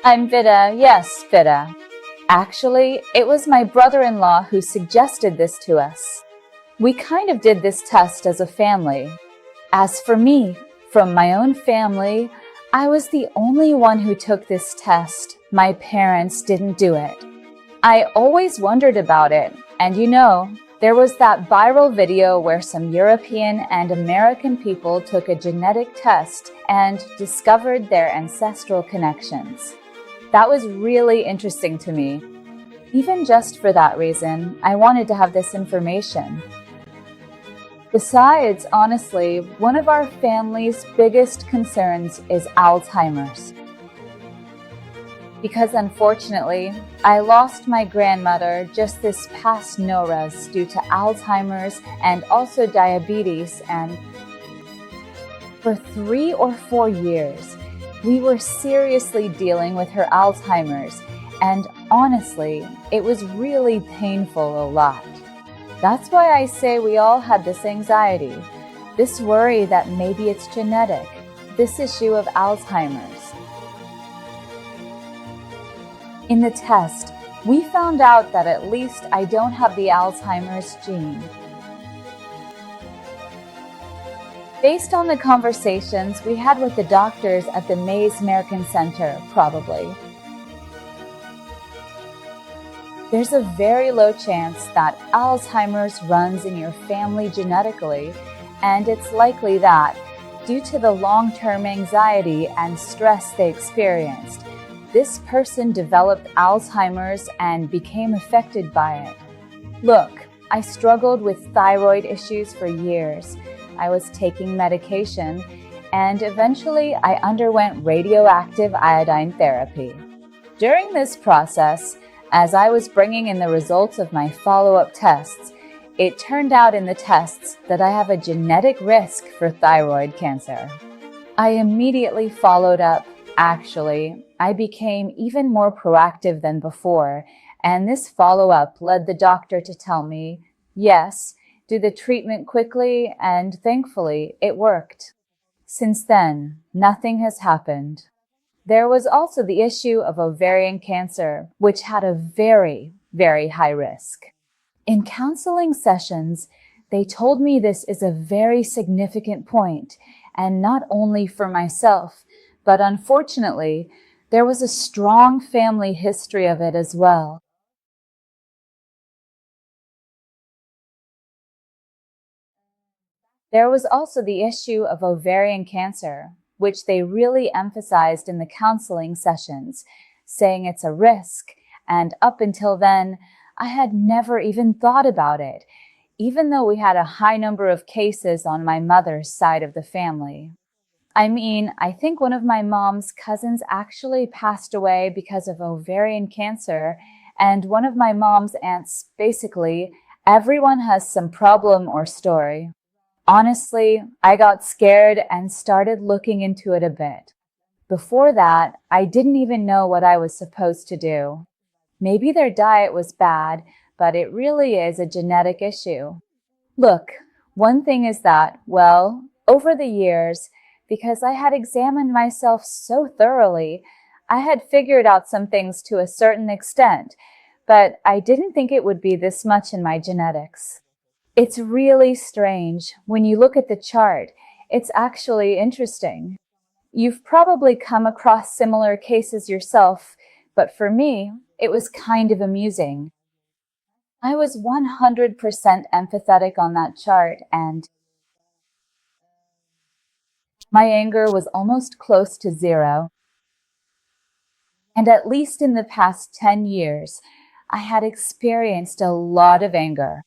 I'm Vida. Yes, Vida. Actually, it was my brother-in-law who suggested this to us. We kind of did this test as a family. As for me, from my own family, I was the only one who took this test. My parents didn't do it. I always wondered about it, and there was that viral video where some European and American people took a genetic test and discovered their ancestral connections. That was really interesting to me. Even just for that reason, I wanted to have this information. Besides, honestly, one of our family's biggest concerns is Alzheimer's. Because unfortunately, I lost my grandmother just this past Nowruz due to Alzheimer's and also diabetes, and for 3 or 4 years, we were seriously dealing with her Alzheimer's, and honestly, it was really painful a lot. That's why I say we all had this anxiety, this worry that maybe it's genetic, this issue of Alzheimer's. In the test, we found out that at least I don't have the Alzheimer's gene. Based on the conversations we had with the doctors at the Mays American Center, probably. There's a very low chance that Alzheimer's runs in your family genetically, and it's likely that, due to the long-term anxiety and stress they experienced, this person developed Alzheimer's and became affected by it. Look, I struggled with thyroid issues for years. I was taking medication, and eventually I underwent radioactive iodine therapy. During this process, as I was bringing in the results of my follow-up tests, it turned out in the tests that I have a genetic risk for thyroid cancer. I immediately followed up. Actually, I became even more proactive than before, and this follow-up led the doctor to tell me, yes, do the treatment quickly, and thankfully, it worked. Since then, nothing has happened. There was also the issue of ovarian cancer, which had a very, very high risk. In counseling sessions, they told me this is a very significant point, and not only for myself, but unfortunately, there was a strong family history of it as well. There was also the issue of ovarian cancer, which they really emphasized in the counseling sessions, saying it's a risk, and up until then, I had never even thought about it, even though we had a high number of cases on my mother's side of the family. I think one of my mom's cousins actually passed away because of ovarian cancer, and one of my mom's aunts, basically, everyone has some problem or story. Honestly, I got scared and started looking into it a bit. Before that, I didn't even know what I was supposed to do. Maybe their diet was bad, but it really is a genetic issue. Look, one thing is that, over the years, because I had examined myself so thoroughly, I had figured out some things to a certain extent, but I didn't think it would be this much in my genetics. It's really strange. When you look at the chart, it's actually interesting. You've probably come across similar cases yourself, but for me, it was kind of amusing. I was 100% empathetic on that chart, and my anger was almost close to zero. And at least in the past 10 years, I had experienced a lot of anger.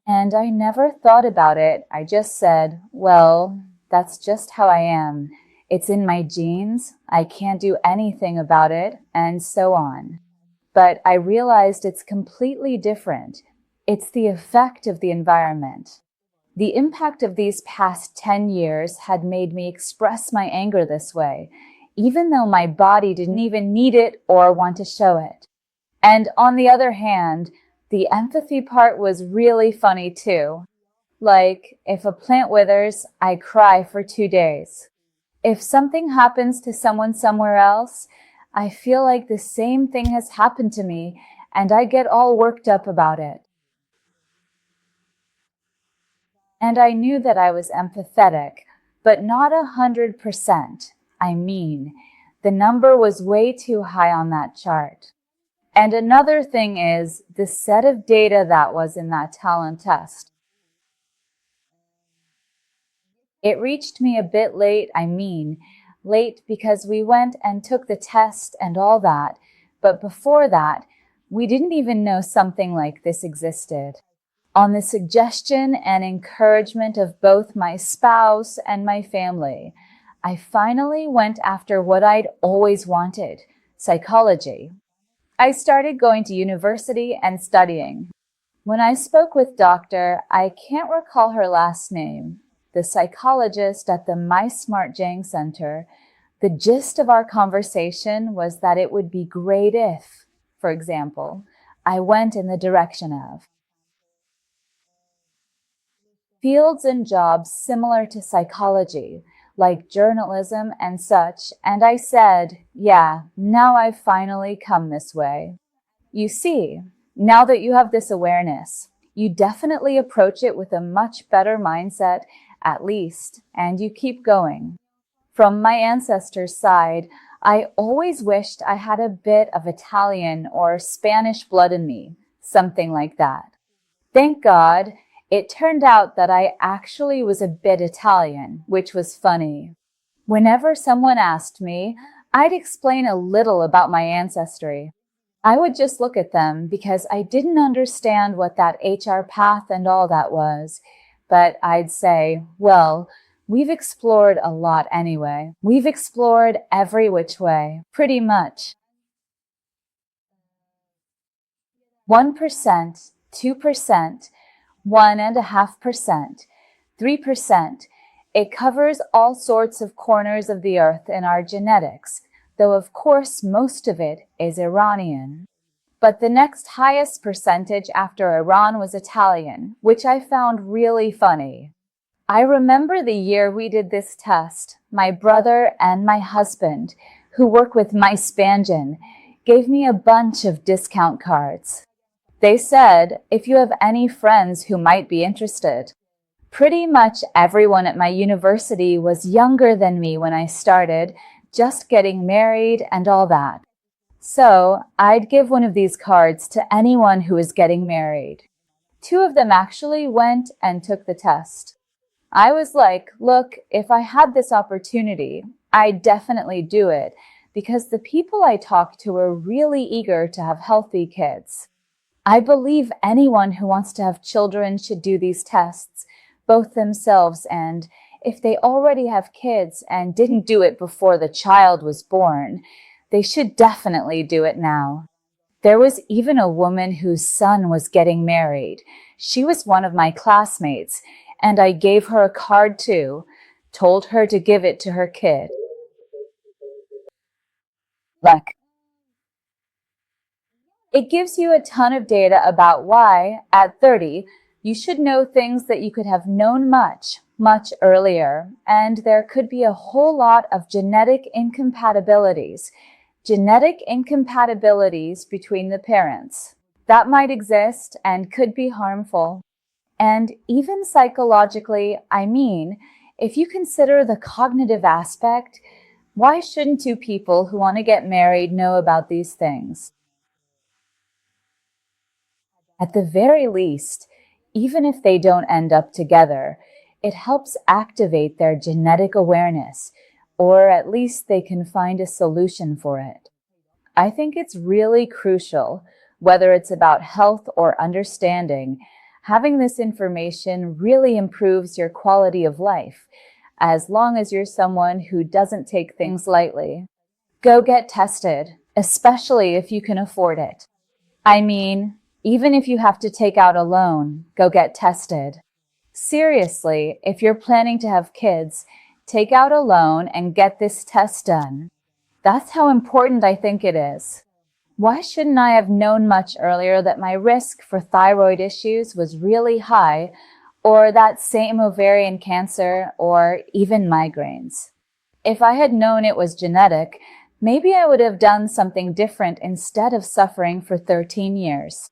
And I never thought about it. I just said, that's just how I am. It's in my genes. I can't do anything about it, and so on. But I realized it's completely different. It's the effect of the environment. The impact of these past 10 years had made me express my anger this way, even though my body didn't even need it or want to show it. And on the other hand, the empathy part was really funny too. Like, if a plant withers, I cry for 2 days. If something happens to someone somewhere else, I feel like the same thing has happened to me, and I get all worked up about it. And I knew that I was empathetic, but not 100%. I mean, the number was way too high on that chart. And another thing is the set of data that was in that talent test. It reached me a bit late, late because we went and took the test and all that. But before that, we didn't even know something like this existed. On the suggestion and encouragement of both my spouse and my family, I finally went after what I'd always wanted, psychology. I started going to university and studying. When I spoke with I can't recall her last name, the psychologist at the My Smart Jang Center, the gist of our conversation was that it would be great if, for example, I went in the direction of fields and jobs similar to psychology, like journalism and such, and I said, yeah, now I've finally come this way. You see, now that you have this awareness, you definitely approach it with a much better mindset, at least, and you keep going. From my ancestors' side, I always wished I had a bit of Italian or Spanish blood in me, something like that. Thank God, it turned out that I actually was a bit Italian, which was funny. Whenever someone asked me, I'd explain a little about my ancestry. I would just look at them because I didn't understand what that HR path and all that was. But I'd say, well, we've explored a lot anyway. We've explored every which way, pretty much. 1%, 2%, 1.5%, 3%. It covers all sorts of corners of the earth in our genetics, though of course most of it is Iranian. But the next highest percentage after Iran was Italian, which I found really funny. I remember the year we did this test, my brother and my husband, who work with My Spangen, gave me a bunch of discount cards. They said, if you have any friends who might be interested. Pretty much everyone at my university was younger than me when I started, just getting married and all that. So I'd give one of these cards to anyone who is getting married. Two of them actually went and took the test. I was like, look, if I had this opportunity, I'd definitely do it because the people I talked to were really eager to have healthy kids. I believe anyone who wants to have children should do these tests, both themselves and, if they already have kids and didn't do it before the child was born, they should definitely do it now. There was even a woman whose son was getting married. She was one of my classmates, and I gave her a card too, told her to give it to her kid. Look, it gives you a ton of data about why, at 30, you should know things that you could have known much, much earlier, and there could be a whole lot of genetic incompatibilities between the parents. That might exist and could be harmful. And even psychologically, if you consider the cognitive aspect, why shouldn't two people who want to get married know about these things? At the very least, even if they don't end up together, it helps activate their genetic awareness, or at least they can find a solution for it. I think it's really crucial, whether it's about health or understanding, having this information really improves your quality of life, as long as you're someone who doesn't take things lightly. Go get tested, especially if you can afford it. Even if you have to take out a loan, go get tested. Seriously, if you're planning to have kids, take out a loan and get this test done. That's how important I think it is. Why shouldn't I have known much earlier that my risk for thyroid issues was really high, or that same ovarian cancer, or even migraines? If I had known it was genetic, Maybe I would have done something different instead of suffering for 13 years.